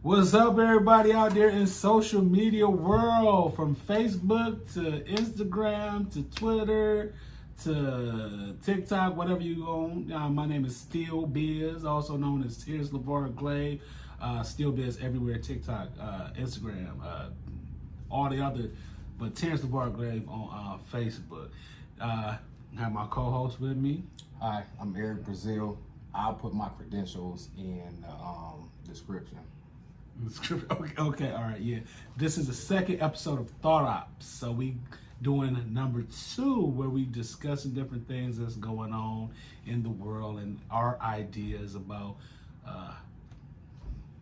What's up, everybody out there in social media world, from Facebook to Instagram to Twitter to TikTok, whatever you own. My name is Steel Biz, also known as Tears LeVar Glade. Steel Biz everywhere: TikTok, Instagram, all the other, but Terrence LeVar Glade on Facebook. I have my co-host with me. Hi, I'm Eric Brazil. I'll put my credentials in the description. Okay, all right, yeah. This is the second episode of Thought Ops. So we doing number 2, where we discussing different things that's going on in the world and our ideas about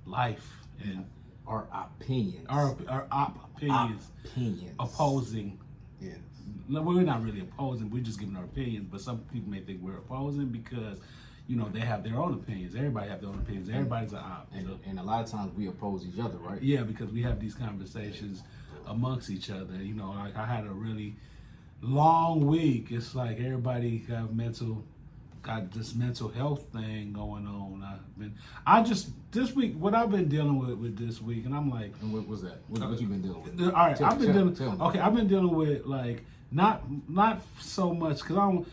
life and our opinions. Our opinions. Opposing. Yes. No, we're not really opposing. We're just giving our opinions. But some people may think we're opposing because, you know, they have their own opinions. Everybody have their own opinions. Everybody's an op. And a lot of times we oppose each other, right? Yeah, because we have these conversations amongst each other. You know, like I had a really long week. It's like everybody got this mental health thing going on. This week, what I've been dealing with this week, and I'm like, and what was that? What you been dealing with? All right, I've been dealing with like not so much because I don't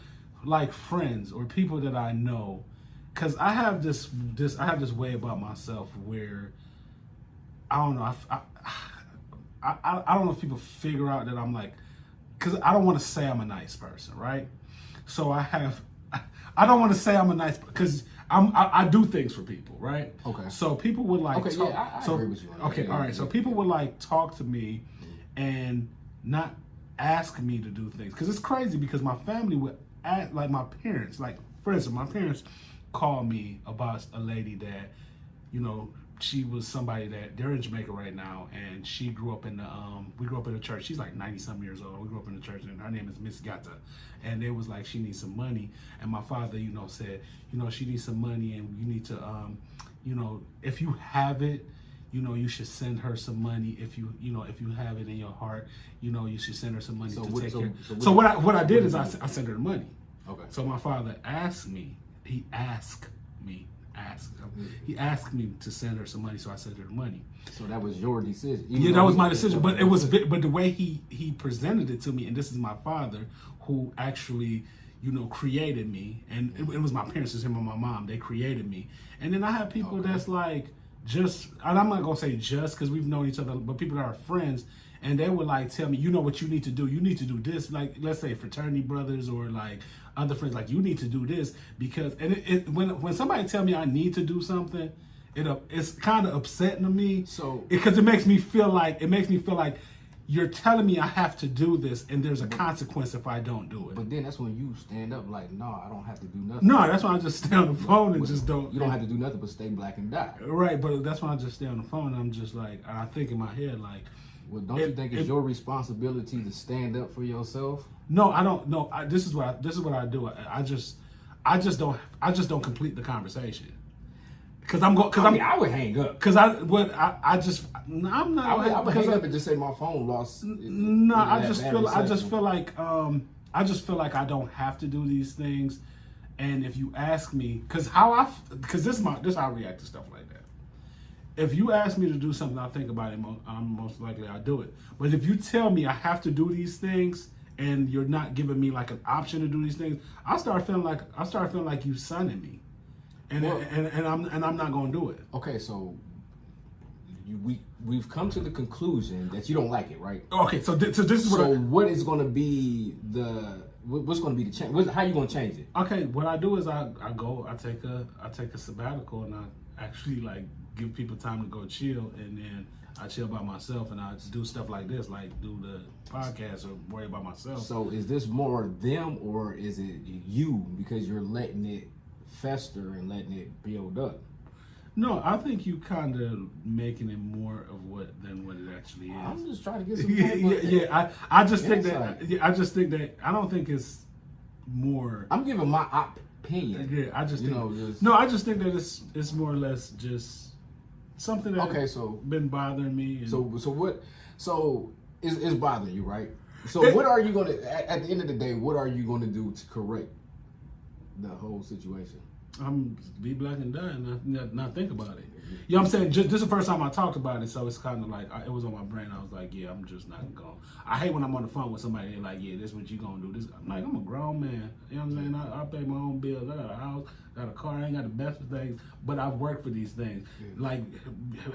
like friends or people that I know, because I have this way about myself where I don't know. I don't know if people figure out that I'm like, because I don't want to say I'm a nice person, right? So I don't want to say I'm a nice, because I do things for people, right? Okay. So people would like talk. Yeah, I agree with you. Okay, all right. So people would like talk to me and not ask me to do things, because it's crazy, because my family would act like my parents, like for instance, my parents called me about a lady that, you know, she was somebody that they're in Jamaica right now, and she grew up in the we grew up in a church. She's like 90-something years old. We grew up in the church, and her name is Miss Gata. And it was like she needs some money, and my father, you know, said, you know, she needs some money, and you need to, you know, if you have it, you know, you should send her some money. If you have it in your heart, you know, you should send her some money to take care. So what I did is I sent her the money. Okay. So my father asked me. He asked me to send her some money, so I sent her the money. So that was your decision. Yeah, that was my decision. But it was, but the way he presented it to me, and this is my father who actually, you know, created me, and it was my parents, it's him and my mom. They created me, and then I have people that's like just, and I'm not gonna say just because we've known each other, but people that are friends. And they would like tell me, you know what you need to do. You need to do this. Like, let's say fraternity brothers or like other friends, like, you need to do this because, and when somebody tell me I need to do something, it's kind of upsetting to me. So because it makes me feel like you're telling me I have to do this, and there's a consequence if I don't do it. But then that's when you stand up like, no, I don't have to do nothing. No, that's when I just stay on the phone and just don't. You don't have to do nothing but stay black and die. Right, but that's when I just stay on the phone. And I'm just like, I think in my head like. Well, don't you think it's your responsibility to stand up for yourself? No, I don't. No, this is what I do. I just don't complete the conversation. Because I would hang up. Because I'm not. I would hang up and just say my phone lost. No, I just feel like I don't have to do these things. And if you ask me, because this is how I react to stuff like that. If you ask me to do something, I think about it. I'm most likely I'll do it. But if you tell me I have to do these things and you're not giving me like an option to do these things, I start feeling like you sonning me, and I'm not gonna do it. Okay, so we've come to the conclusion that you don't like it, right? Okay, so this is what is going to be what's going to be the change? How you going to change it? Okay, what I do is I take a sabbatical, and I actually like give people time to go chill, and then I chill by myself, and I do stuff like this, like do the podcast or worry about myself. So is this more them, or is it you, because you're letting it fester and letting it build up? No, I think you kind of making it more of than what it actually is. I'm just trying to get some I just think that I don't think it's more. I'm giving my opinion. Yeah, I just think that it's more or less just something that been bothering me. And So it's bothering you, right? So what are you gonna at the end of the day? What are you gonna do to correct the whole situation? I'm be black and die and not think about it. You know what I'm saying? Just this is the first time I talked about it, so it's kind of like it was on my brain. I was like, yeah, I'm just not going. I hate when I'm on the phone with somebody. They're like, yeah, this is what you gonna do. This, I'm like, I'm a grown man. You know what I'm saying? I pay my own bills. I got a house, got a car. I ain't got the best of things, but I've worked for these things. Like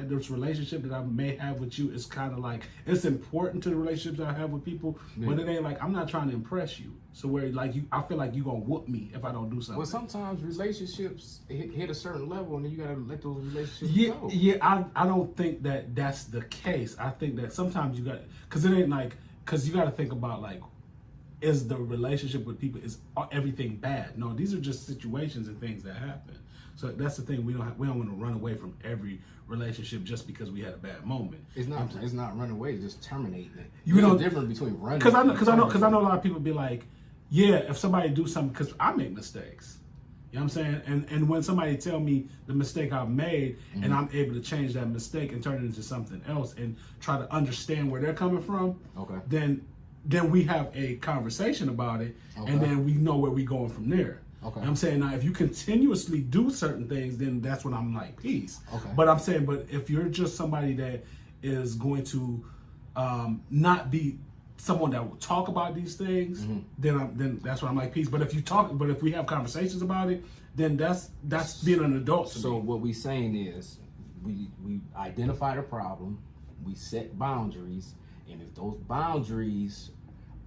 this relationship that I may have with you is kind of like it's important to the relationships that I have with people, but it ain't like I'm not trying to impress you. So where like I feel like you gonna whoop me if I don't do something. Well, sometimes relationships hit a certain level, and then you gotta let those relationships go. Yeah, I don't think that that's the case. I think that sometimes you got, because it ain't like, because you got to think about like, is the relationship with people, is everything bad? No, these are just situations and things that happen. So that's the thing. We don't want to run away from every relationship just because we had a bad moment. It's not running away. It's just terminating it. You know, the difference between running. Because I know a lot of people be like, yeah, if somebody do something, because I make mistakes. You know what I'm saying? And when somebody tell me the mistake I've made, and I'm able to change that mistake and turn it into something else and try to understand where they're coming from, then we have a conversation about it, and then we know where we're going from there. Okay. And I'm saying now, if you continuously do certain things, then that's when I'm like, peace. Okay. But I'm saying, but if you're just somebody that is going to not be someone that will talk about these things, then that's when I'm like, peace. But if we have conversations about it, then that's being an adult. So what we saying is, we identify the problem, we set boundaries, and if those boundaries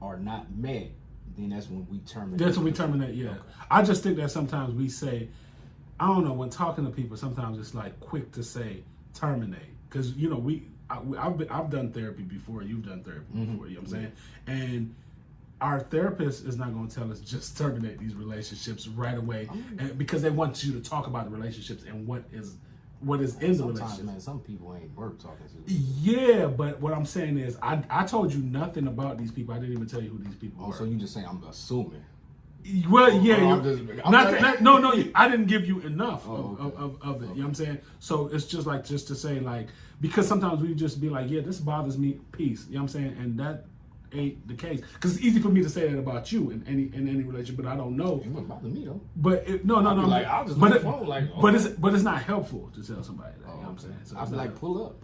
are not met, then that's when we terminate. That's when we terminate. Yeah. Okay. I just think that sometimes we say, I don't know, when talking to people, sometimes it's like quick to say terminate, because you know I've done therapy before. You've done therapy before. You know what I'm saying? And our therapist is not going to tell us just terminate these relationships right away, and because they want you to talk about the relationships and what is in the relationship. Man, some people ain't worth talking to. Yeah, but what I'm saying is, I told you nothing about these people. I didn't even tell you who these people were. So you just saying I'm assuming. Well, yeah, no, I didn't give you enough of it. You know what I'm saying? So it's just to say like, because sometimes we just be like, yeah, this bothers me, peace. You know what I'm saying? And that ain't the case, because it's easy for me to say that about you in any relationship, but I don't know. It wouldn't bother me though. But Like, I'll just on the phone, like, but it's not helpful to tell somebody that. You know what I'm saying? So I'll be like, pull up.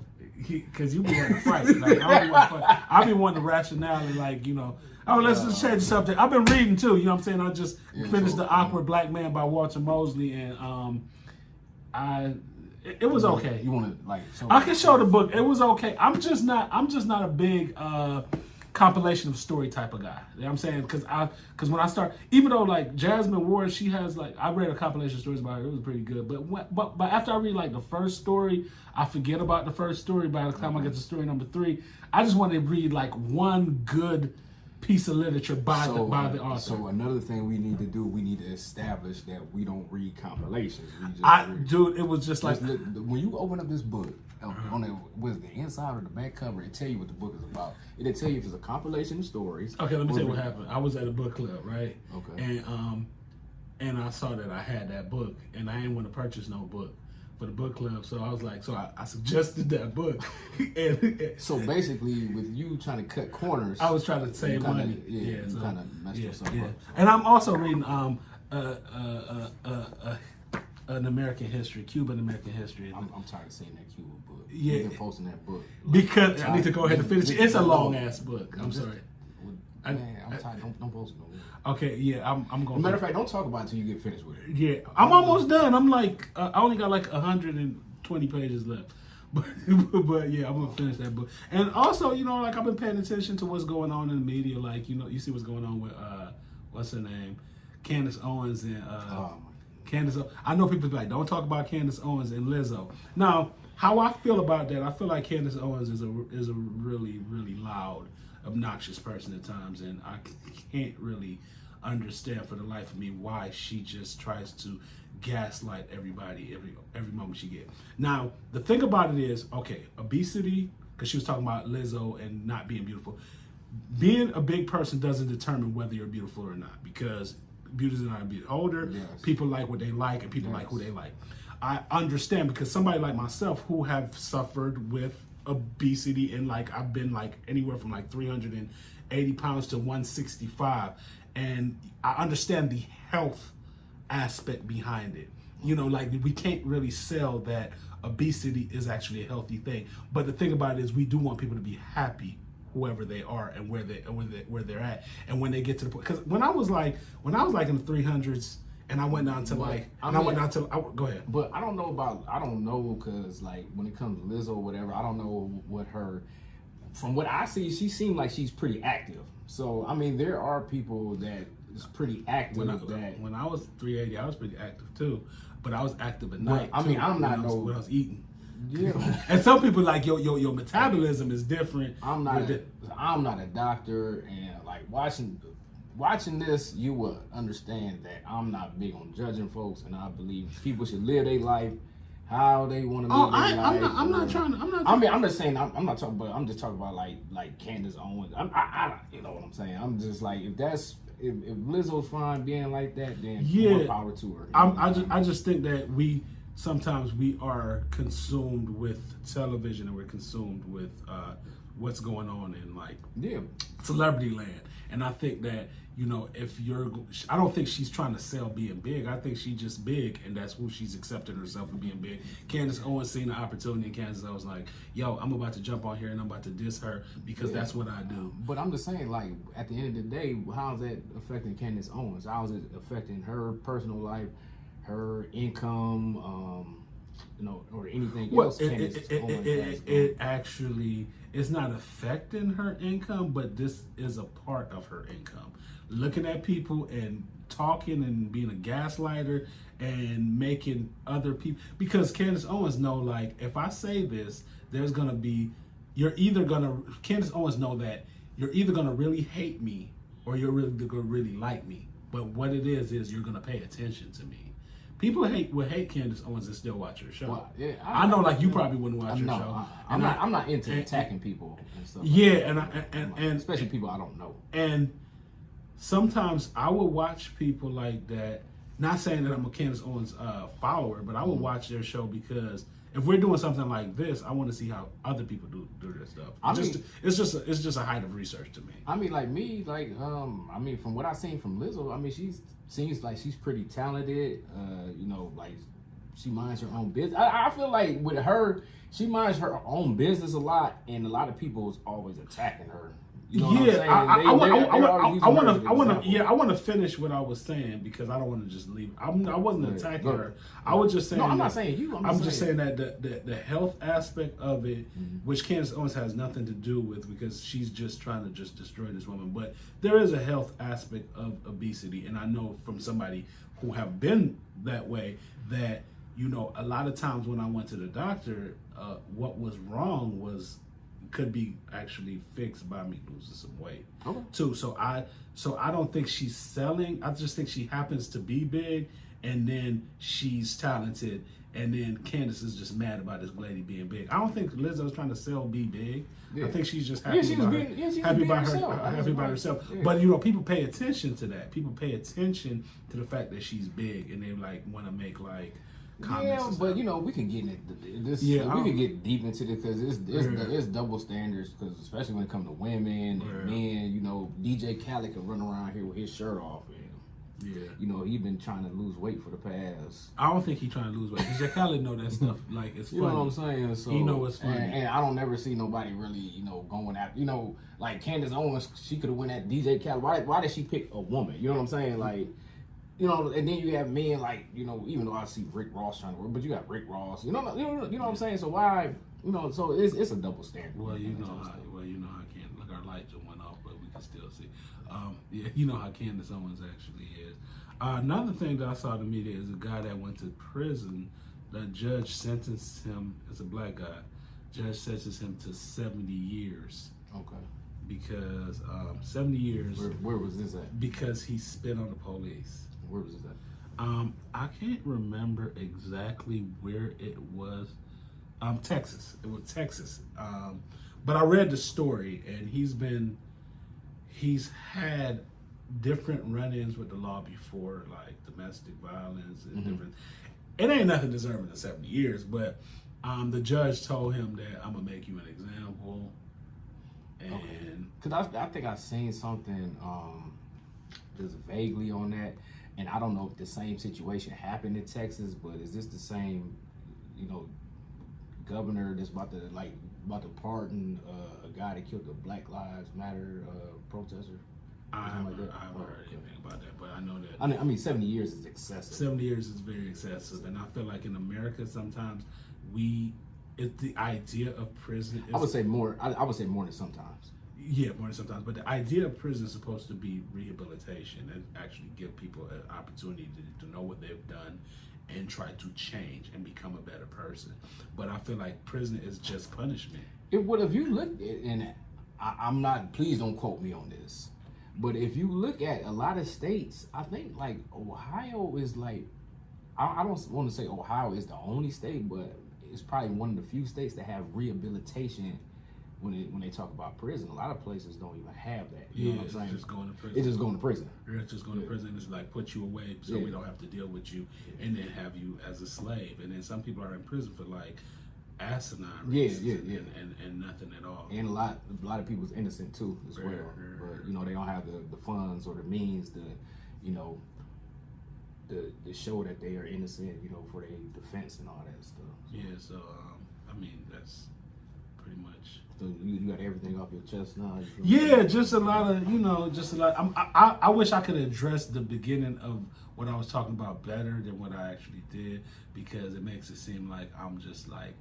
Because you be wanting to fight. Like, I be wanting the rationale and like, you know, oh, let's just change the subject. I've been reading too, you know what I'm saying? I just finished The Awkward Black Man by Walter Mosley, and it was okay. You want to like? I can show the book. It was okay. I'm just not a big compilation of story type of guy. You know what I'm saying? Because when I start, even though like Jasmine Ward, she has like, I read a compilation of stories about her. It was pretty good. But after I read like the first story, I forget about the first story. By the time I get to story number 3, I just want to read like one good piece of literature by the author. So another thing we need to do, we need to establish that we don't read compilations. Dude, it was just like, when you open up this book, on the inside or the back cover, it tell you what the book is about. It'll tell you if it's a compilation of stories. Okay, let me tell you what happened. I was at a book club, right? Okay. And I saw that I had that book, and I didn't want to purchase no book for the book club, so I was like, I suggested that book. So basically, with you trying to cut corners, I was trying to save money. You kind of messed yourself up. And I'm also reading an American history, Cuban American history. I'm tired of seeing that Cuba book. Yeah, you've been posting that book because I need to go ahead and finish it. It's a long ass book. I'm sorry. Man, I'm tired. Don't post no more. Okay, yeah, I'm going. Matter of fact, don't talk about it until you get finished with it. Yeah, I'm almost done. I'm like, I only got like 120 pages left. But yeah, I'm gonna finish that book. And also, you know, like I've been paying attention to what's going on in the media. Like, you know, you see what's going on with what's her name, Candace Owens and Candace. I know people be like, don't talk about Candace Owens and Lizzo. Now, how I feel about that, I feel like Candace Owens is a really, really loud, obnoxious person at times, and I can't really understand for the life of me why she just tries to gaslight everybody every moment she gets. Now, the thing about it is, okay, obesity, because she was talking about Lizzo and not being beautiful. Being a big person doesn't determine whether you're beautiful or not, because beauty is not a beauty. Older, people like what they like, and people like who they like. I understand, because somebody like myself who have suffered with obesity, and like I've been like anywhere from like 380 pounds to 165, and I understand the health aspect behind it. You know, like we can't really sell that obesity is actually a healthy thing. But the thing about it is, we do want people to be happy, whoever they are and where they're at, and when they get to the point. Because when I was like in the 300s, and I went down to go ahead. But I don't know because like when it comes to Lizzo or whatever, I don't know what her. From what I see, she seemed like she's pretty active. So I mean, there are people that is pretty active. When I was 380, I was pretty active too, but I was active at night. I mean, I'm not when I was eating. Yeah. And some people like your metabolism is different. I'm not a doctor, and like watching this, you will understand that I'm not big on judging folks, and I believe people should live their life how they want to live their life. I'm just saying. I'm not talking about. I'm just talking about like Candace Owens. I you know what I'm saying. I'm just like if Lizzo's fine being like that, then more power to her. I just think that sometimes we are consumed with television, and we're consumed with what's going on in celebrity land. And I think that, you know, I don't think she's trying to sell being big. I think she's just big, and that's who she's accepted herself for being big. Candace Owens seen the opportunity, and Candace was like, yo, I'm about to jump on here and I'm about to diss her because that's what I do. But I'm just saying, like, at the end of the day, how's that affecting Candace Owens? How's it affecting her personal life, her income, you know, or anything else? It actually is not affecting her income, but this is a part of her income. Looking at people and talking and being a gaslighter and making other people, because Candace Owens know, like, if I say this, there's gonna be, Candace Owens know that you're either gonna really hate me or you're gonna really like me. But what it is you're gonna pay attention to me. People will hate Candace Owens and still watch her show. Well, yeah, I know, like, you probably wouldn't watch her show. I'm not into attacking people and stuff. Yeah, and especially people I don't know. And sometimes I will watch people like that. Not saying that I'm a Candace Owens follower, but I will watch their show because if we're doing something like this, I want to see how other people do their stuff. It's just a height of research to me. I mean, like me, I mean, from what I've seen from Lizzo, I mean, seems like she's pretty talented. You know, like she minds her own business. I feel like with her, she minds her own business a lot, and a lot of people is always attacking her. You know what I'm saying? I want to finish what I was saying because I don't want to just leave. I wasn't attacking her. I was just saying. No, I'm not saying you. I'm just saying that the health aspect of it, which Candace Owens has nothing to do with, because she's just trying to just destroy this woman. But there is a health aspect of obesity, and I know from somebody who have been that way that, you know, a lot of times when I went to the doctor, what was wrong could be actually fixed by me losing some weight too. So I don't think she's selling. I just think she happens to be big, and then she's talented, and then Candace is just mad about this lady being big. I don't think Lizzo's trying to sell be big. Yeah. I think she's just happy about herself. Yeah. But, you know, people pay attention to that. People pay attention to the fact that she's big, and they like want to make like comments. Yeah, but you know, we can get into this. Yeah, we can get deep into this because it's double standards. Because especially when it comes to women and men, you know, DJ Khaled can run around here with his shirt off, and you know, he's been trying to lose weight for the past. I don't think he's trying to lose weight. DJ Khaled know that stuff. Like, it's funny. You know what I'm saying? So he know it's funny, and I don't never see nobody really, you know, going at, you know, like Candace Owens. She could have went at DJ Khaled. Why did she pick a woman? You know what I'm saying? Like. You know, and then you have men like, you know, even though I see Rick Ross trying to work, but you got Rick Ross. You know what I'm saying? So why, you know, so it's a double standard. Well, you know how Candace, look, our lights just went off, but we can still see. Yeah, you know how Candace Owens actually is. Another thing that I saw in the media is a guy that went to prison. The judge sentenced him, as a black guy. Judge sentenced him to 70 years. Okay. Because 70 years. Where was this at? Because he spit on the police. Where was that? I can't remember exactly where it was. Texas. It was Texas. But I read the story, and he's had different run-ins with the law before, like domestic violence and different. It ain't nothing deserving of 70 years, but the judge told him that I'm gonna make you an example. And because I think I seen something just vaguely on that. And I don't know if the same situation happened in Texas, but is this the same, you know, governor that's about to pardon a guy that killed the Black Lives Matter protester? I haven't heard anything about that, but I know that. I mean, 70 years is excessive. 70 years is very excessive, and I feel like in America sometimes it's the idea of prison. I would say more. I would say more than sometimes. Yeah, more than sometimes. But the idea of prison is supposed to be rehabilitation and actually give people an opportunity to know what they've done and try to change and become a better person. But I feel like prison is just punishment. If you look at, and I'm not, please don't quote me on this, but if you look at a lot of states, I think like Ohio is like, I don't want to say Ohio is the only state, but it's probably one of the few states that have rehabilitation when they talk about prison. A lot of places don't even have that. You know what I'm saying? Just going to prison. It's just going to prison. Yeah, it's just going to prison. It's like put you away so we don't have to deal with you, and then have you as a slave. And then some people are in prison for like asinine reasons and nothing at all. And a lot of people's innocent too as well. But you know, they don't have the funds or the means to, you know, to show that they are innocent, you know, for their defense and all that stuff. So. Yeah, so I mean that's pretty much. So you got everything off your chest now? Yeah, just a lot of, you know, just a lot. I wish I could address the beginning of what I was talking about better than what I actually did, because it makes it seem like I'm just like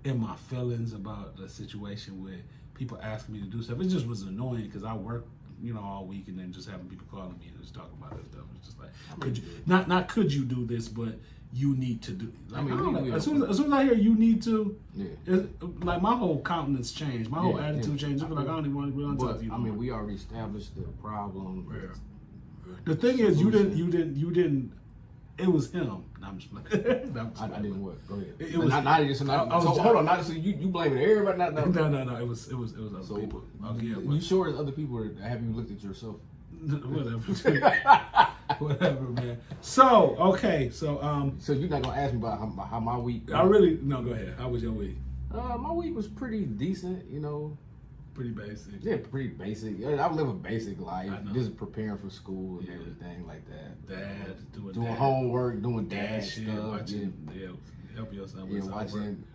in my feelings about the situation with people asking me to do stuff. It just was annoying because I worked, you know, all week, and then just having people calling me and just talking about that stuff. It's just like, could you not could you do this, but you need to do. Like, I mean, as soon as I hear you need to, like my whole countenance changed, my whole attitude changed. I feel like I don't even want to talk to you. I mean, we already established the problem. The thing is, you didn't. It was him. No, I'm just playing. No, I didn't what? Go ahead. It was. Hold on. Not so you blaming everybody. No. It was other people. You sure it's other people, or have you looked at yourself? Whatever. Whatever, man. So okay, so you're not gonna ask me about how my week? Go ahead. How was your week? My week was pretty decent. You know. Pretty basic. Yeah, pretty basic. I live a basic life, just preparing for school and everything like that. Doing homework, doing dad shit, stuff. Watching, help your son with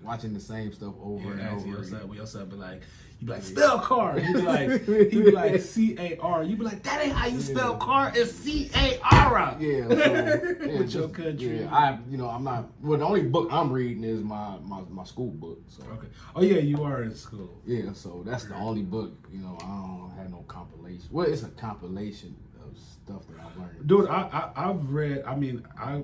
watching the same stuff over and over. Your son be like, you be like, spell car. He be like C-A-R. You be like, that ain't how you spell car. It's C-A-R. Yeah. With your country. Yeah, I'm not. Well, the only book I'm reading is my school book. So. Okay. Oh yeah, you are in school. Yeah, so that's the only book. You know, I don't have no compilation. Well, it's a compilation of stuff that I've learned. Dude, I've read. I mean, I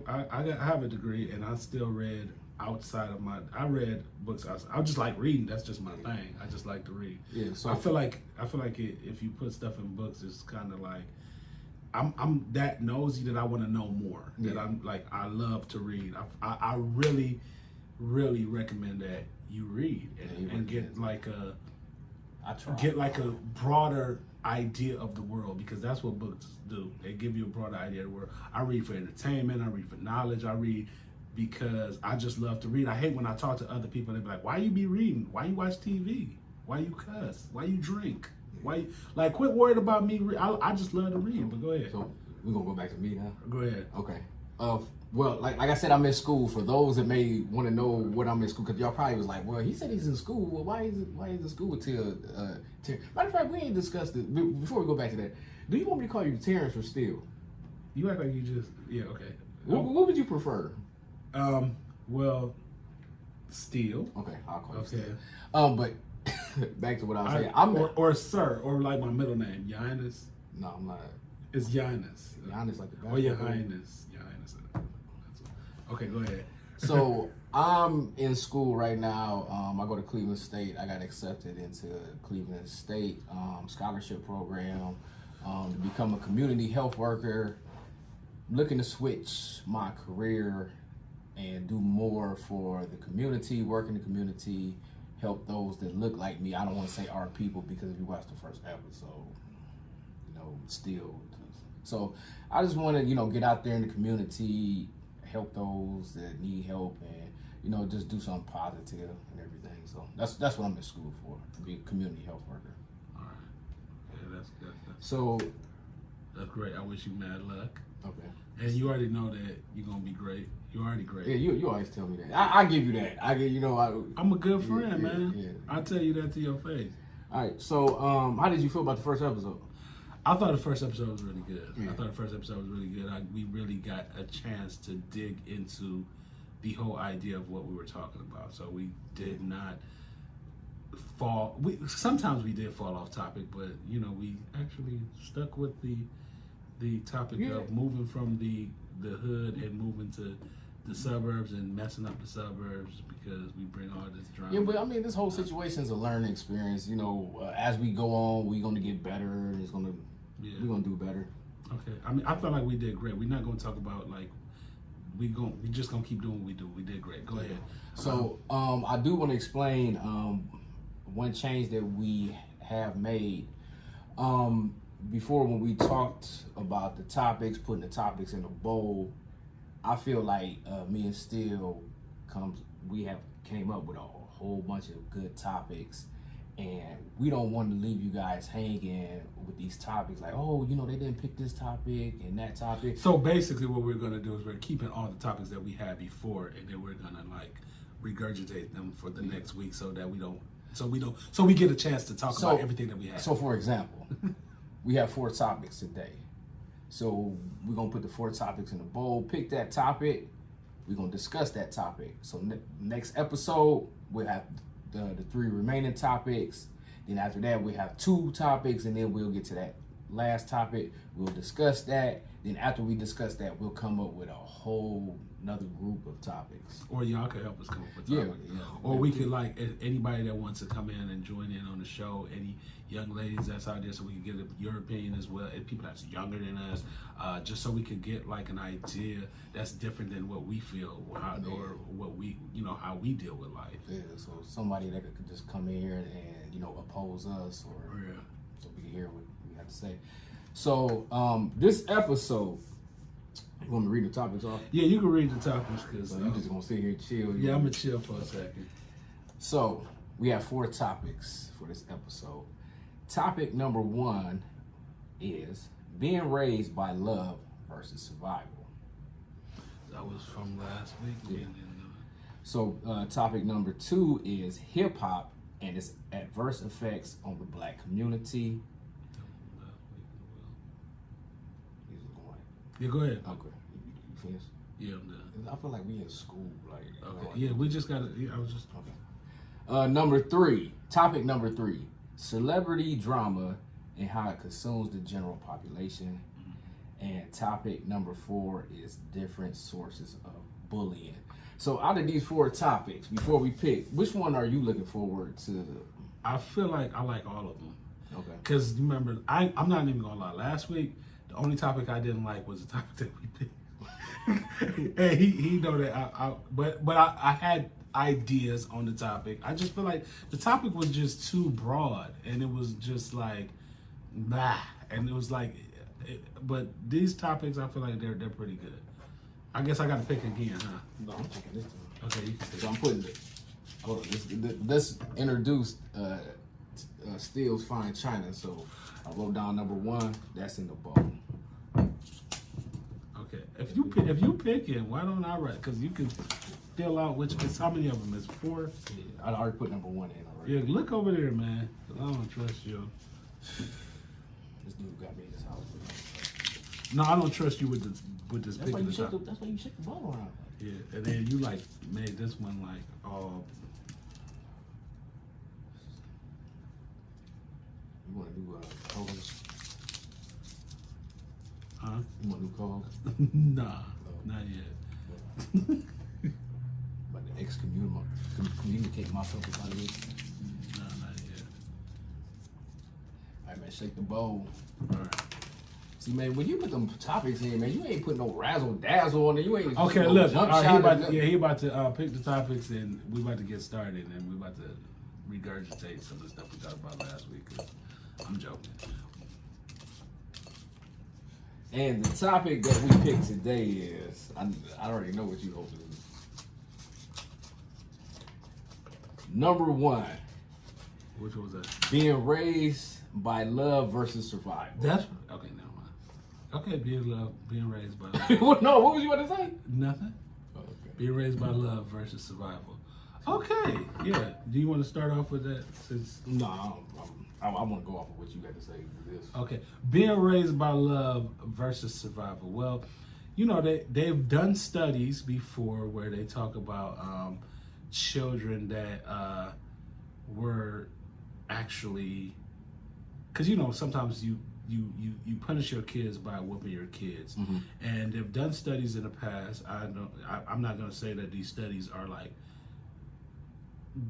have a degree, and I still read. Outside of I read books. I just like reading. That's just my thing. I just like to read. Yeah. So I feel like if you put stuff in books, it's kind of like I'm that nosy that I want to know more. Yeah. That I'm like I love to read. I really recommend that you read and get like a broader idea of the world, because that's what books do. They give you a broader idea of the world. I read for entertainment. I read for knowledge. I read because I just love to read. I hate when I talk to other people, they be like, why you be reading? Why you watch TV? Why you cuss? Why you drink? Why you, like, quit worried about me. I just love to read, but go ahead. So we're going to go back to me now? Go ahead. Okay. Well, like I said, I'm in school. For those that may want to know what I'm in school, because y'all probably was like, well, he said he's in school. Well, why is in school till matter of fact, we ain't discussed it. Before we go back to that, do you want me to call you Terrence or Steele? You act like you just, yeah, okay. What would you prefer? Well, Steele. Okay, I'll call you Steele. But back to what I was saying. Or sir, or like my middle name, Giannis. No, I'm not. It's Giannis. Giannis like the basketball. Oh, your Highness. Okay, go ahead. So I'm in school right now. I go to Cleveland State. I got accepted into Cleveland State scholarship program to become a community health worker. Looking to switch my career and do more for the community, work in the community, help those that look like me. I don't want to say our people, because if you watch the first episode, still. So I just want to, get out there in the community, help those that need help, and, just do something positive and everything. So that's what I'm in school for, to be a community health worker. All right. Yeah, that's so. That's great. I wish you mad luck. Okay. And you already know that you're gonna be great. You're already great. Yeah, you always tell me that. I give you that. I'm a good friend, man. Yeah. I tell you that to your face. All right. So, how did you feel about the first episode? I thought the first episode was really good. Yeah. I thought the first episode was really good. We really got a chance to dig into the whole idea of what we were talking about. So we did not fall. Sometimes we did fall off topic, but we actually stuck with the topic of moving from the hood and moving to the suburbs and messing up the suburbs because we bring all this drama. Yeah, but I mean, this whole situation is a learning experience. As we go on, we're gonna get better. We're gonna do better. Okay. I mean, I felt like we did great. We're not gonna talk about like we just gonna keep doing what we do. We did great. Go ahead. So, I do want to explain one change that we have made. Before, when we talked about the topics, putting the topics in a bowl, I feel like me and Steele came up with a whole bunch of good topics, and we don't want to leave you guys hanging with these topics like, oh, they didn't pick this topic and that topic. So basically what we're gonna do is we're keeping all the topics that we had before, and then we're gonna like regurgitate them for the next week so we get a chance to talk about everything that we have. So for example, we have 4 topics today. So we're gonna put the 4 topics in a bowl, pick that topic, we're gonna discuss that topic. So next episode, we'll have the 3 remaining topics. Then after that, we have 2 topics, and then we'll get to that last topic. We'll discuss that. Then after we discuss that, we'll come up with a whole another group of topics. Or y'all could help us come up with topics. Yeah. Or we could anybody that wants to come in and join in on the show, any young ladies that's out there, so we can get your opinion as well, and people that's younger than us, just so we could get like an idea that's different than what we feel or what we how we deal with life. Yeah, so somebody that could just come in here and oppose us, or so we can hear what we have to say. So this episode, you want me to read the topics off? Yeah, you can read the topics because you just gonna sit here and chill. Yeah, I'm gonna chill for a second. So we have 4 topics for this episode. Topic number 1 is being raised by love versus survival. That was from last week. Yeah. So topic number 2 is hip hop and its adverse effects on the Black community. Yeah, go ahead. Okay, you finished? Yeah, I'm done. I feel like we in school, like. Okay. Yeah, we just gotta. Yeah, I was just. Okay. Topic number 3, celebrity drama and how it consumes the general population. And topic number 4 is different sources of bullying. So out of these 4 topics, before we pick, which one are you looking forward to? I feel like I like all of them. Okay. Because remember, I'm not even gonna lie. Last week, the only topic I didn't like was the topic that we picked. And he know that but I had ideas on the topic. I just feel like the topic was just too broad, and it was just like, nah. And it was like, but these topics, I feel like they're pretty good. I guess I got to pick again, huh? No, I'm picking this one. Okay, you can pick. So I'm putting it. Hold on, this introduced Steele's Fine China. So I wrote down number 1. That's in the bowl. Okay, if you pick it, why don't I write? Because you can fill out how many of them is 4? Yeah, I already put number 1 in already. Yeah, look over there, man. I don't trust you. This dude got me in his house. No, I don't trust you with this That's pick why of you the shake top. that's why you shake the ball around. Yeah, and then you like made this one like all. You want to do co-host? Huh? You want to do co-host? Nah, not yet. But to communicate myself with other people. No, not yet. All right, man, shake the bowl. All right. See, man, when you put them topics in, man, you ain't putting no razzle dazzle on it. You ain't. Okay, no look. jump All right, shot he about to pick the topics, and we about to get started, and we about to regurgitate some of the stuff we talked about last week. 'Cause I'm joking. And the topic that we picked today is, I already know what you hope to do. Number 1, Which was that? being raised by love versus survival. That's okay. Never mind. Okay, being raised by love. Well, no, what was you about to say? Nothing. Oh, okay. Being raised by love versus survival. Okay, yeah. Do you want to start off with that? Since No, I want to go off of what you had to say with this. okay, being raised by love versus survival. Well, you know they've done studies before where they talk about children that were actually, because you know sometimes you punish your kids by whooping your kids, and they've done studies in the past. I'm not going to say that these studies are like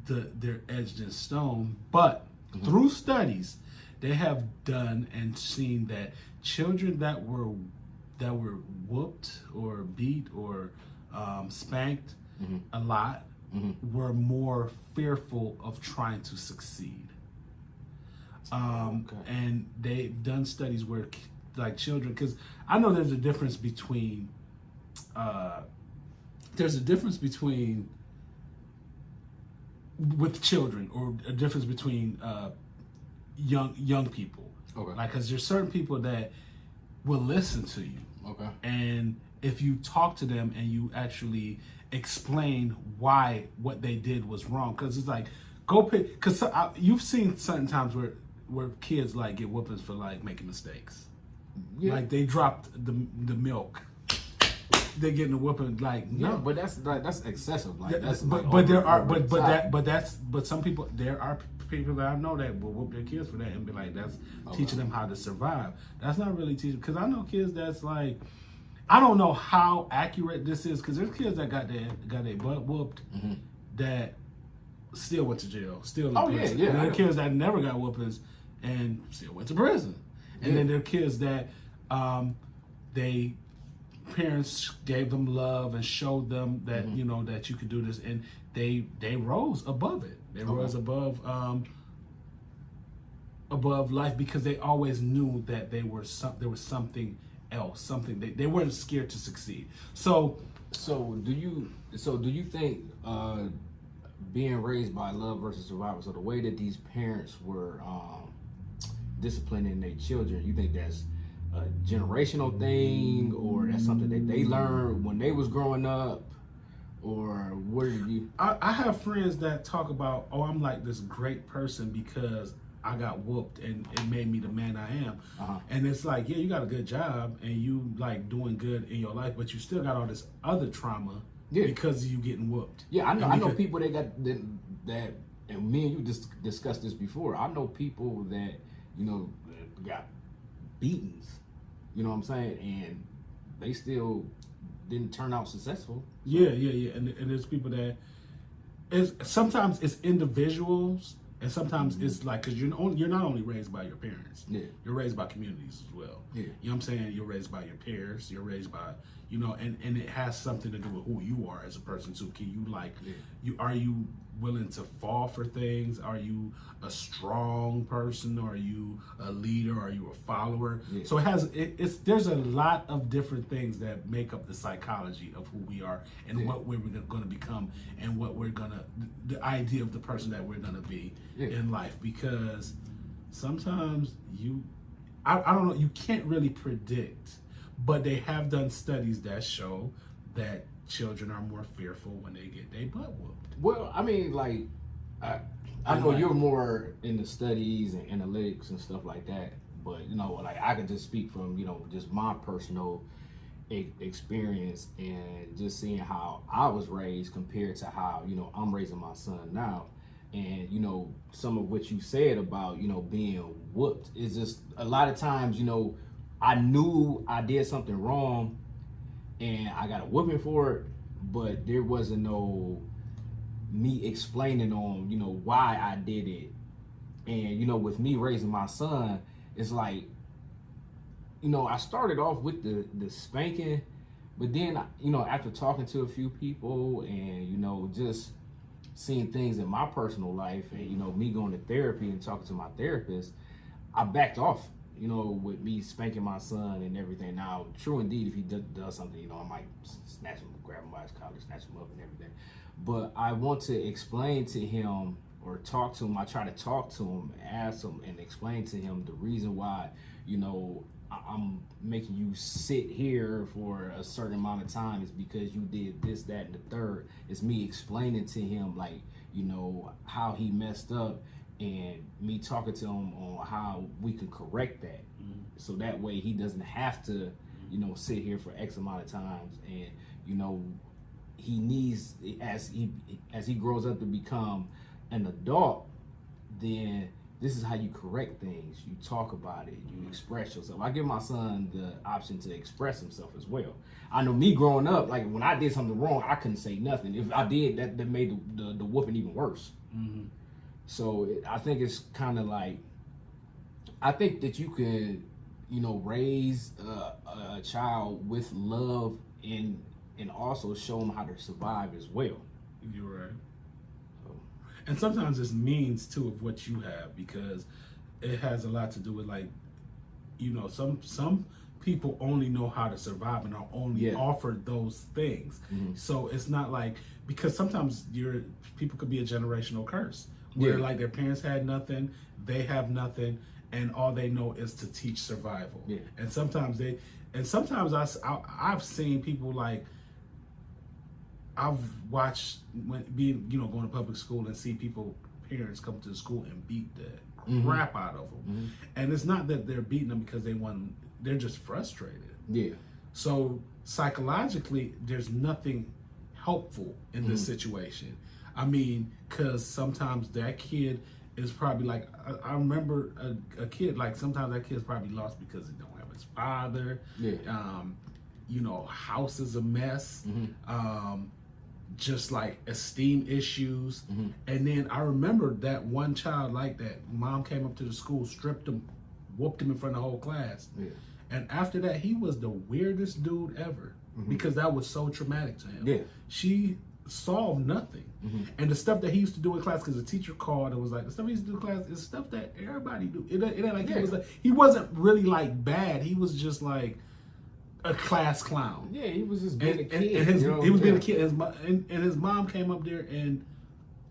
they're edged in stone, but through studies they have done and seen that children that were whooped or beat or spanked a lot were more fearful of trying to succeed. And they've done studies where like children, because I know there's a difference between with children, or a difference between young people. Okay. Like, because there's certain people that will listen to you. Okay. And if you talk to them and you actually explain why what they did was wrong, because it's like, go pick, because you've seen certain times where kids like get whoopings for like making mistakes. Yeah. Like they dropped the milk. They're getting a whooping, like no. Yeah, but that's excessive. Like that's but like there are over some people, there are people that I know that will whoop their kids for that and be like, that's teaching them how to survive. That's not really teaching, because I know kids that's like, I don't know how accurate this is, because there's kids that got their butt whooped that still went to jail, still in prison. Yeah. And there are kids that never got whoopings and still went to prison. And then there are kids that they parents gave them love and showed them that you know that you could do this, and they rose above it. They rose above life, because they always knew that there was something else, something they weren't scared to succeed. So do you think being raised by love versus survival, so the way that these parents were disciplining their children, you think that's a generational thing, or that's something that they learned when they was growing up, or what did you? I have friends that talk about, oh, I'm like this great person because I got whooped and it made me the man I am. And it's like, yeah, you got a good job and you like doing good in your life, but you still got all this other trauma because you getting whooped. Yeah, I know people that got that, and me and you just discussed this before. I know people that, you know, got beatings, you know what I'm saying, and they still didn't turn out successful. Yeah. And there's people that sometimes it's individuals, and sometimes it's like, because you're not only raised by your parents, you're raised by communities as well. You know what I'm saying? You're raised by your peers, you're raised by, you know, and it has something to do with who you are as a person too. Can you like, are you willing to fall for things? Are you a strong person? Are you a leader? Are you a follower? So there's a lot of different things that make up the psychology of who we are and what we're going to become, and what the idea of the person that we're going to be in life. Because sometimes I don't know, you can't really predict, but they have done studies that show that children are more fearful when they get their butt whooped. Well, I mean, like, I know you're more in the studies and analytics and stuff like that, but, you know, like, I can just speak from, you know, just my personal experience and just seeing how I was raised compared to how, you know, I'm raising my son now. And, you know, some of what you said about, you know, being whooped is just a lot of times, you know, I knew I did something wrong and I got a whooping for it, but there wasn't no me explaining on, you know, why I did it. And, you know, with me raising my son, it's like, you know, I started off with the spanking, but then, you know, after talking to a few people and, you know, just seeing things in my personal life and, you know, me going to therapy and talking to my therapist, I backed off, you know, with me spanking my son and everything. Now, true indeed, if he does something, you know, I might snatch him, grab him by his collar, snatch him up and everything. But I want to explain to him or talk to him. I try to talk to him, ask him, and explain to him the reason why, you know, I'm making you sit here for a certain amount of time is because you did this, that, and the third. It's me explaining to him, like, you know, how he messed up, and me talking to him on how we can correct that. So that way he doesn't have to, you know, sit here for X amount of times. And, you know, he needs, as he grows up to become an adult, then this is how you correct things. You talk about it, you express yourself. I give my son the option to express himself as well. I know me growing up, like when I did something wrong, I couldn't say nothing. If I did, that made the whooping even worse. So I think it's kind of like, I think that you could, you know, raise a child with love and also show them how to survive as well. You're right. And sometimes it's means too of what you have, because it has a lot to do with, like, you know, some people only know how to survive and are only offered those things. So it's not like, because sometimes people could be a generational curse where like their parents had nothing, they have nothing, and all they know is to teach survival. And sometimes I've seen people, like, I've watched going to public school and see parents come to the school and beat the crap out of them. And it's not that they're beating them because they're just frustrated. So psychologically, there's nothing helpful in this situation. I mean, because sometimes that kid is probably like, I remember a kid, like sometimes that kid's probably lost because he don't have his father. You know, house is a mess. Just like esteem issues. And then I remember that one child like that, mom came up to the school, stripped him, whooped him in front of the whole class. And after that, he was the weirdest dude ever, because that was so traumatic to him. She solved nothing. And the stuff that he used to do in class, because the teacher called and was like, the stuff he used to do in class is stuff that everybody do. It ain't like he wasn't really like bad. He was just like a class clown. He was just being a kid. He was being a kid. And his mom came up there and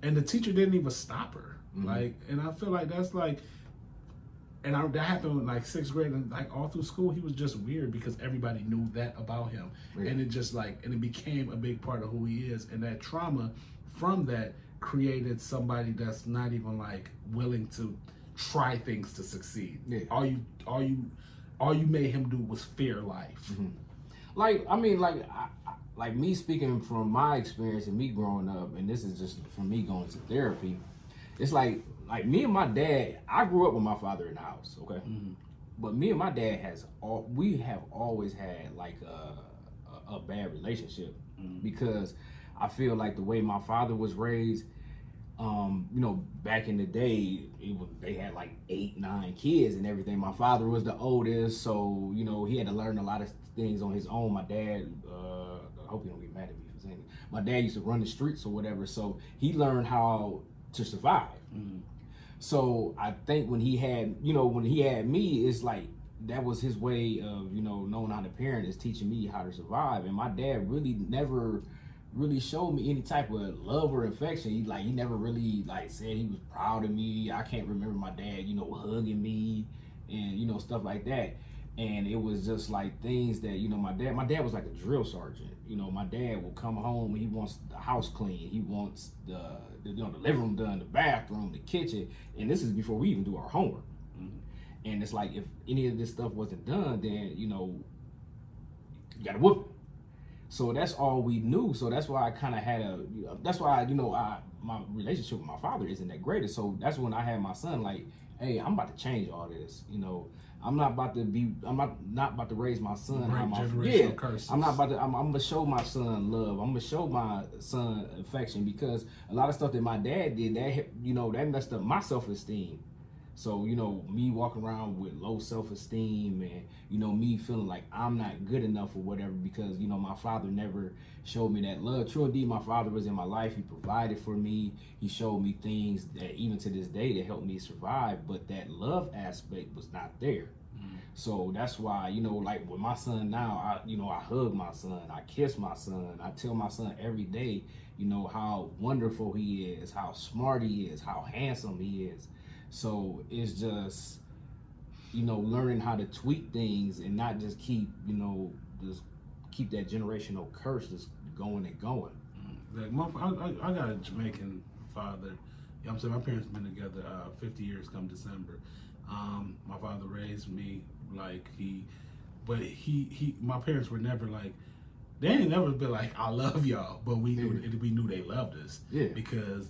the teacher didn't even stop her. Like, and I feel like that's like, and that happened in like 6th grade, and like all through school, he was just weird because everybody knew that about him. And it just like, and it became a big part of who he is. And that trauma from that created somebody that's not even like willing to try things to succeed. All you made him do was fear life. Like, I mean, like me speaking from my experience and me growing up, and this is just from me going to therapy, it's like me and my dad, I grew up with my father in the house, okay? But me and my dad we have always had like a bad relationship, because I feel like the way my father was raised, you know, back in the day, they had like 8, 9 kids and everything. My father was the oldest, so, you know, he had to learn a lot of things on his own. My dad, I hope you don't get mad at me for saying it. My dad used to run the streets or whatever, so he learned how to survive. So I think when he had me, it's like that was his way of, you know, knowing how to parent, is teaching me how to survive. And my dad really never really showed me any type of love or affection. He never really like said he was proud of me. I can't remember my dad, you know, hugging me and, you know, stuff like that. And it was just like things that, you know, my dad was like a drill sergeant. You know, my dad will come home, he wants the house clean, he wants the living room done, the bathroom, the kitchen, and this is before we even do our homework. And it's like, if any of this stuff wasn't done, then, you know, you gotta whoop him. So that's all we knew. So that's why I kind of had my relationship with my father isn't that great. So that's when I had my son, like, hey, I'm about to change all this. You know, I'm not about to raise my son. I'm gonna show my son love. I'm gonna show my son affection, because a lot of stuff that my dad did, that messed up my self-esteem. So, you know, me walking around with low self-esteem and, you know, me feeling like I'm not good enough or whatever, because, you know, my father never showed me that love. True indeed, my father was in my life. He provided for me. He showed me things that even to this day that helped me survive, but that love aspect was not there. So that's why, you know, like with my son now, I hug my son, I kiss my son, I tell my son every day, you know, how wonderful he is, how smart he is, how handsome he is. So it's just, learning how to tweak things and not just keep, just keep that generational curse just going and going. Like I got a Jamaican father. You know what I'm saying? My parents been together 50 years come December. My father raised me like my parents were never like, they ain't never been like, I love y'all, but we knew they loved us. Yeah. Because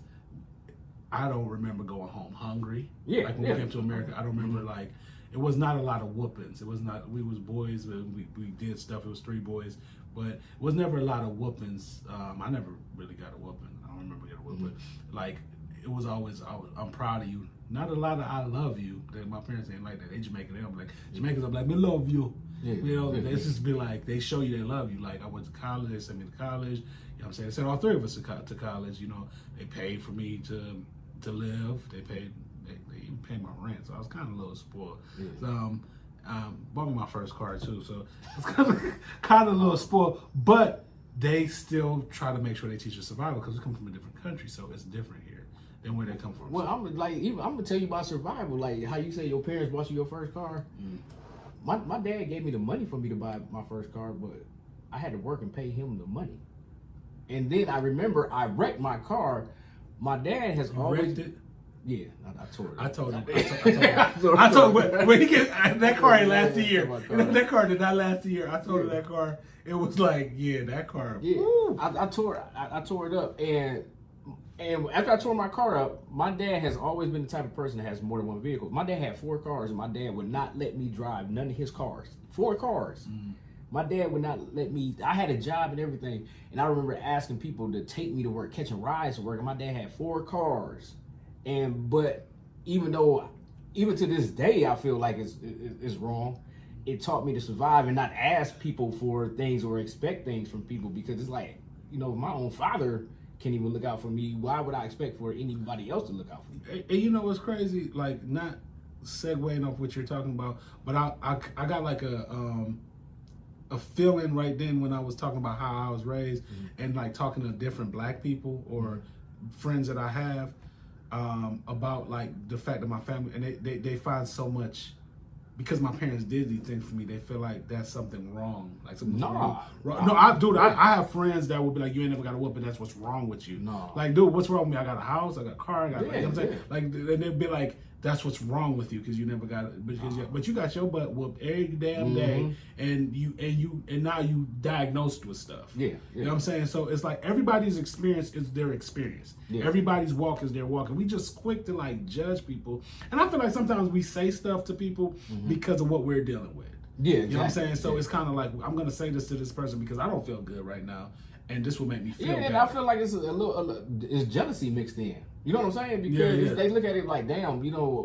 I don't remember going home hungry. Yeah. Like when we came to America, I don't remember like, it was not a lot of whoopings. It was not, we was boys, we did stuff, it was 3 boys, but it was never a lot of whoopings. I never really got a whooping. I don't remember getting a whooping. Like, it was always, I'm proud of you. Not a lot of I love you. My parents ain't like that. They Jamaican. They don't be like, Jamaicans are like, me love you. Yeah. They just be like, they show you they love you. Like, I went to college, they sent me to college. You know what I'm saying? They sent all 3 of us to college. They paid for me to live. They even paid my rent. So I was kind of a little spoiled. Yeah. So, bought me my first car too. So I was kind of a little spoiled. But they still try to make sure they teach you survival because we come from a different country. So it's different here than where they come from. Well, I'm gonna tell you about survival. Like how you say your parents bought you your first car. My dad gave me the money for me to buy my first car, but I had to work and pay him the money. And then I remember I wrecked my car. My dad has always wrecked it. Yeah, I told him. I told him. I told him when he get that car ain't last a year. That car did not last a year. I told him that car. It was like, that car. Yeah, I tore it up, and after I tore my car up, my dad has always been the type of person that has more than one vehicle. My dad had 4 cars, and my dad would not let me drive none of his cars. 4 cars. My dad would not let me. I had a job and everything, and I remember asking people to take me to work, catching rides to work. And my dad had 4 cars, but even to this day, I feel like it's wrong. It taught me to survive and not ask people for things or expect things from people, because it's like, my own father can't even look out for me. Why would I expect for anybody else to look out for me? And you know what's crazy? Like, not segueing off what you're talking about, but I got like a feeling right then when I was talking about how I was raised, and like talking to different black people or friends that I have about like the fact that my family, and they find so much, because my parents did these things for me, they feel like that's something wrong. Like something's wrong. No, I have friends that would be like, you ain't never got a whooping, that's what's wrong with you. No. Like, dude, what's wrong with me? I got a house, I got a car, I got, you know what I'm saying? Like, and they'd be like, that's what's wrong with you, because you never got it. But you got your butt whooped every damn day, and now you diagnosed with stuff. Yeah. You know what I'm saying? So it's like everybody's experience is their experience. Yeah. Everybody's walk is their walk, and we just quick to like judge people. And I feel like sometimes we say stuff to people because of what we're dealing with. Yeah, you know what I'm saying? So it's kind of like, I'm gonna say this to this person because I don't feel good right now, and this will make me feel. Yeah, and I feel like it's it's jealousy mixed in. You know what I'm saying? Because they look at it like, damn,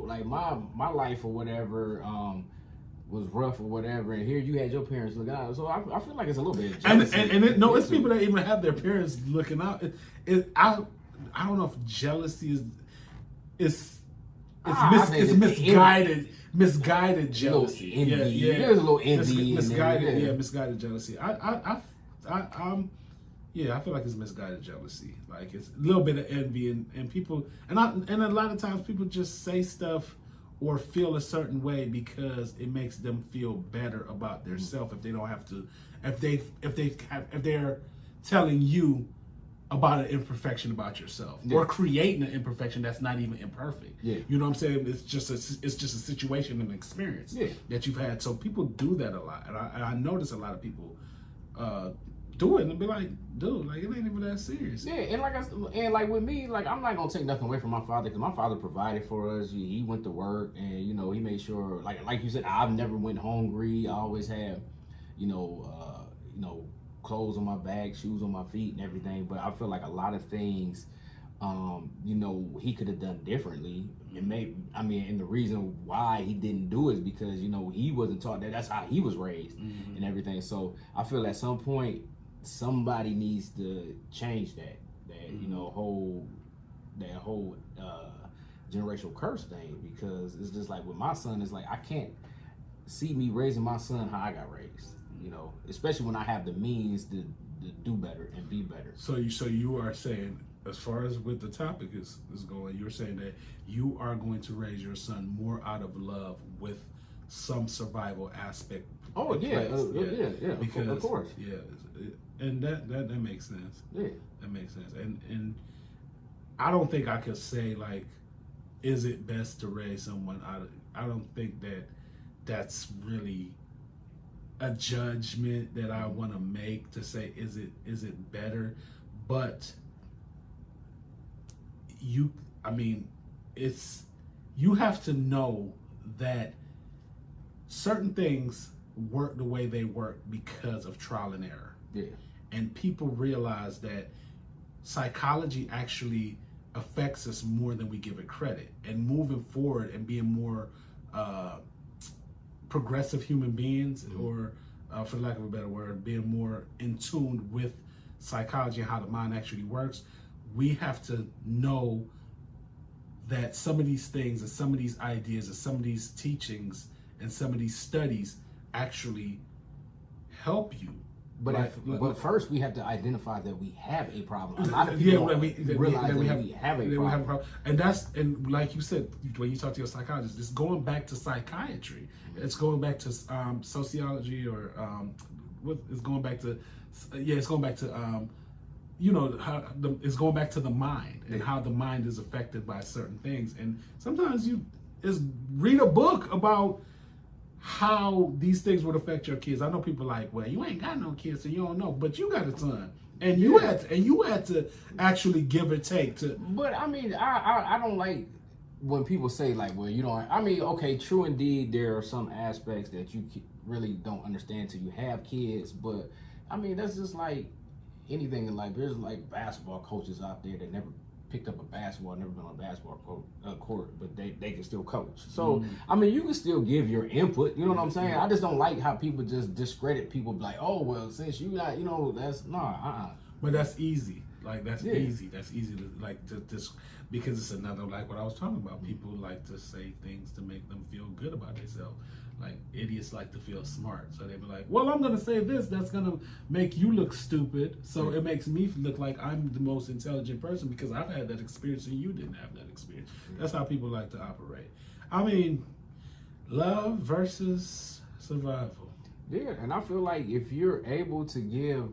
like my life or whatever was rough or whatever, and here you had your parents looking out. So I feel like it's a little bit of jealousy. It's people that even have their parents looking out. I don't know if jealousy is misguided jealousy. Envy. There's a little envy. Misguided jealousy. I feel like it's misguided jealousy. Like, it's a little bit of envy, and people, and a lot of times people just say stuff or feel a certain way because it makes them feel better about their self. If they don't have to, if they're telling you about an imperfection about yourself, or creating an imperfection that's not even imperfect. Yeah. You know what I'm saying? It's just a situation and experience that you've had. So people do that a lot, and I notice a lot of people do it and be like, dude, like, it ain't even that serious. Yeah, and like with me, like, I'm not gonna take nothing away from my father, because my father provided for us. He went to work, and he made sure, like you said, I've never went hungry. I always had, clothes on my back, shoes on my feet, and everything. But I feel like a lot of things, he could have done differently. And the reason why he didn't do it is because, he wasn't taught that. That's how he was raised and everything. So I feel at some point, somebody needs to change that whole generational curse thing, because it's just like with my son, it's like I can't see me raising my son how I got raised, especially when I have the means to do better and be better. So you are saying, as far as with the topic is going, you're saying that you are going to raise your son more out of love with some survival aspect. Oh yeah, yeah. Because, of course. Yeah, and that makes sense. Yeah, that makes sense. And I don't think I could say like, is it best to raise someone? I don't think that's really a judgment that I want to make to say is it better, but you have to know that certain things work the way they work because of trial and error. Yeah. And people realize that psychology actually affects us more than we give it credit. And moving forward and being more progressive human beings, or for lack of a better word, being more in tune with psychology and how the mind actually works, we have to know that some of these things and some of these ideas and some of these teachings and some of these studies actually help you. But but first we have to identify that we have a problem. A lot of people realize that we have a problem. And like you said, when you talk to your psychologist, it's going back to psychiatry. It's going back to sociology, or it's going back to it's going back to it's going back to the mind and how the mind is affected by certain things. And sometimes you just read a book about how these things would affect your kids. I know people like, well, you ain't got no kids, so you don't know, but you got a son, and you had to actually give or take to. But I mean, I don't like when people say like, well, you don't. I mean, okay, true indeed, there are some aspects that you really don't understand till you have kids, but I mean, that's just like anything in life. There's like basketball coaches out there that never picked up a basketball, never been on a basketball court, but they can still coach. So, I mean, you can still give your input, you know what I'm saying? I just don't like how people just discredit people, like, oh, well, since you got, that's, But that's easy. Like, that's easy. That's easy to, like, just, because it's another, like what I was talking about. People like to say things to make them feel good about themselves. Like, idiots like to feel smart. So they be like, well, I'm going to say this. That's going to make you look stupid. So it makes me look like I'm the most intelligent person because I've had that experience and you didn't have that experience. That's how people like to operate. I mean, love versus survival. Yeah, and I feel like if you're able to give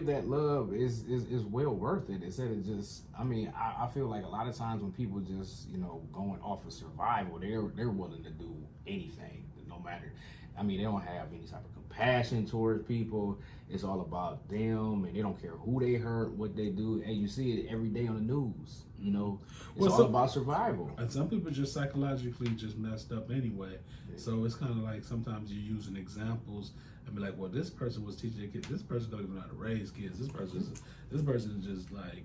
that love is well worth it. Instead of just, I mean, I feel like a lot of times when people just, going off of survival, they're willing to do anything. No matter, I mean, they don't have any type of compassion towards people. It's all about them, and they don't care who they hurt, what they do. And you see it every day on the news. It's all about survival. And some people just psychologically just messed up anyway. Yeah. So it's kind of like sometimes you're using examples and be like, well, this person was teaching a kid. This person don't even know how to raise kids. This person is just like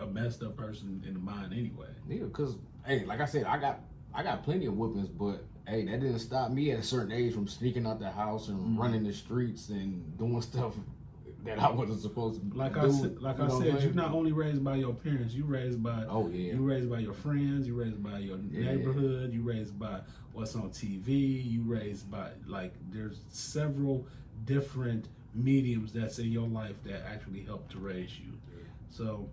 a messed up person in the mind anyway. Yeah, because hey, like I said, I got plenty of whoopings, but hey, that didn't stop me at a certain age from sneaking out the house and running the streets and doing stuff that I wasn't supposed to do. I said, you're not only raised by your parents, you raised by you raised by your friends, you raised by your neighborhood, you raised by what's on TV, you raised by, like, there's several different mediums that's in your life that actually help to raise you. Yeah. So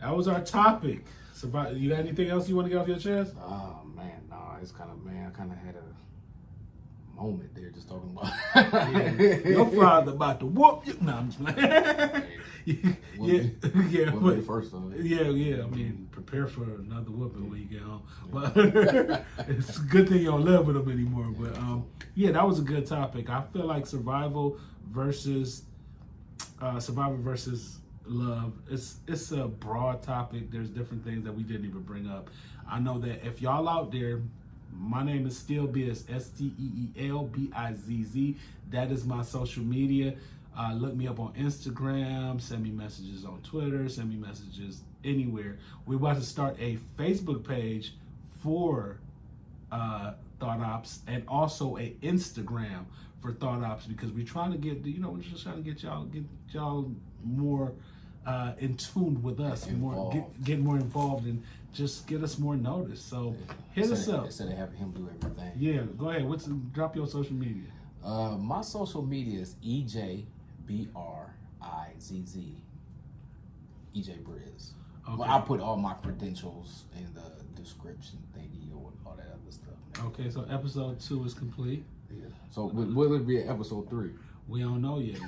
that was our topic. You got anything else you want to get off your chest? Oh man, no, it's kind of, I kind of had a moment there just talking about your father about to whoop you. No, I'm just playing. But first time. Yeah. I mean, prepare for another whooping when you get home. But it's a good thing you don't live with them anymore. But that was a good topic. I feel like survival versus love. It's a broad topic. There's different things that we didn't even bring up. I know that if y'all out there, my name is SteelBiz, SteelBizz. That is my social media. Look me up on Instagram, send me messages on Twitter, send me messages anywhere. We're about to start a Facebook page for Thought Ops, and also a Instagram for Thought Ops, because we're trying to get, we're just trying to get y'all more in tune with us, get more involved, and just get us more notice. So hit us up instead of having him do everything. Yeah, go ahead. Drop your social media. My social media is EJBRIZZ. EJ Briz. Okay. Well, I put all my credentials in the description thingy or all that other stuff. Man. Okay, so episode 2 is complete. Yeah. So will it be episode 3? We don't know yet.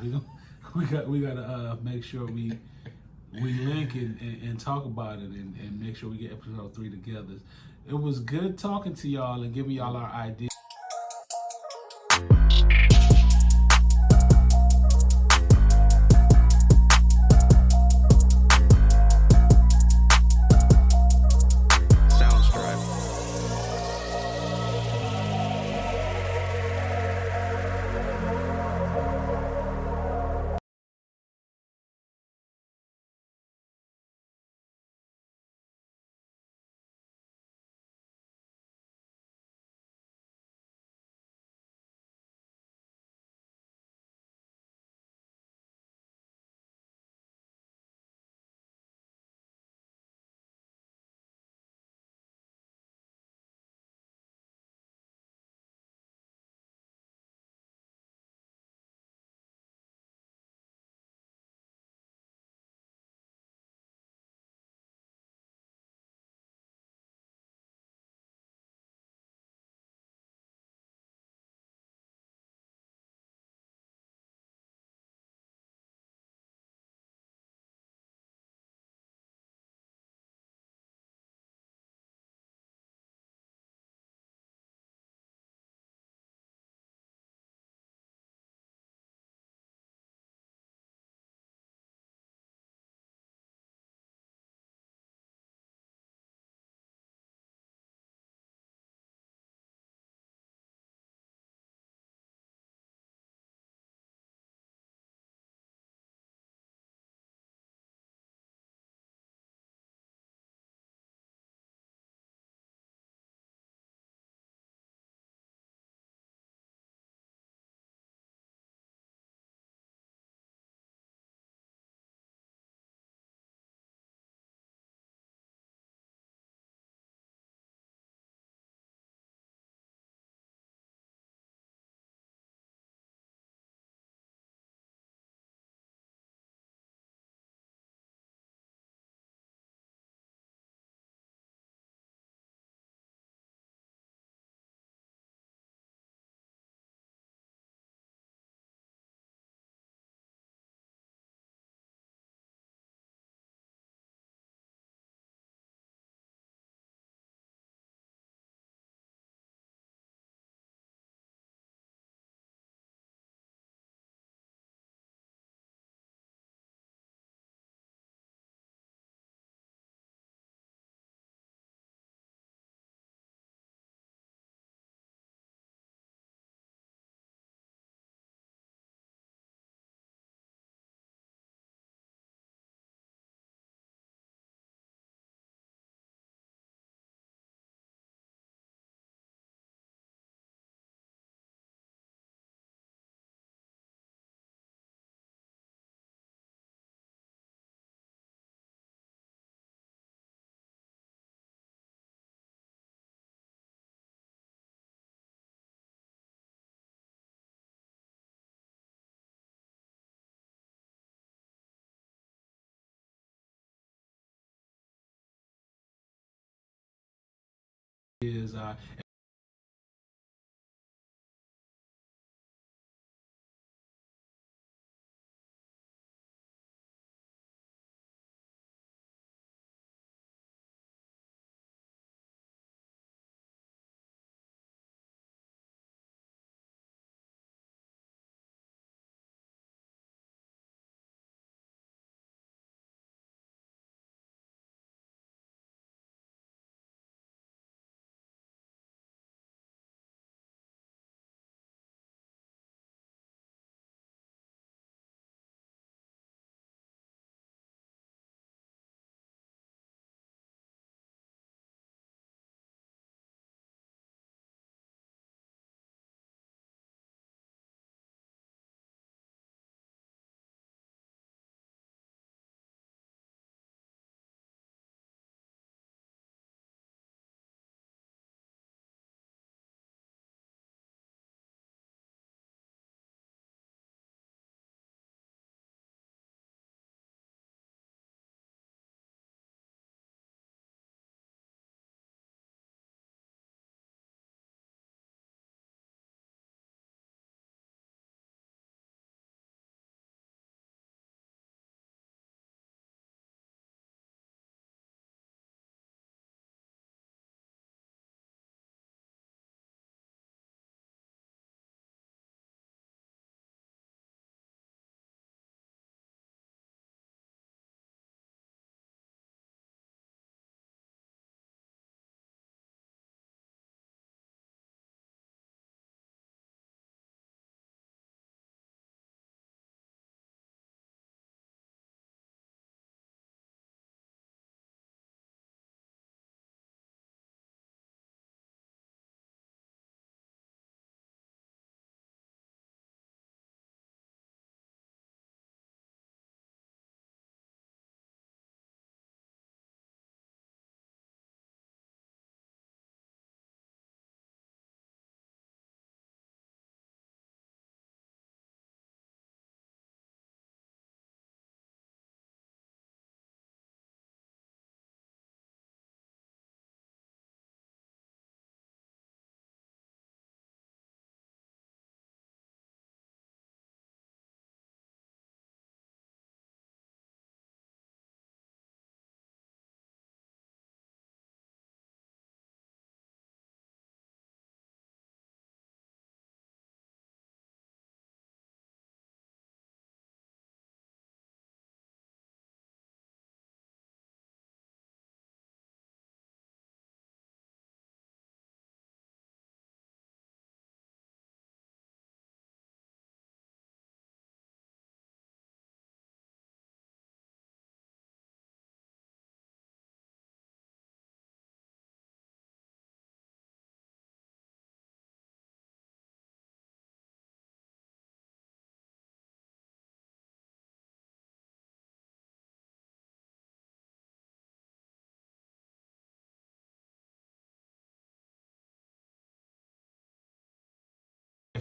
We gotta make sure we link and talk about it and make sure we get episode 3 together. It was good talking to y'all and giving y'all our ideas.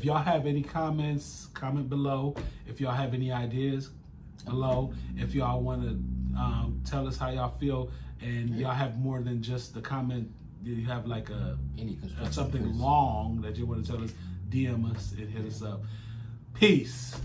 If y'all have any comments, comment below. If y'all have any ideas, below. If y'all want to tell us how y'all feel, and y'all have more than just the comment, you have like something long that you want to tell us, DM us and hit us up. Peace.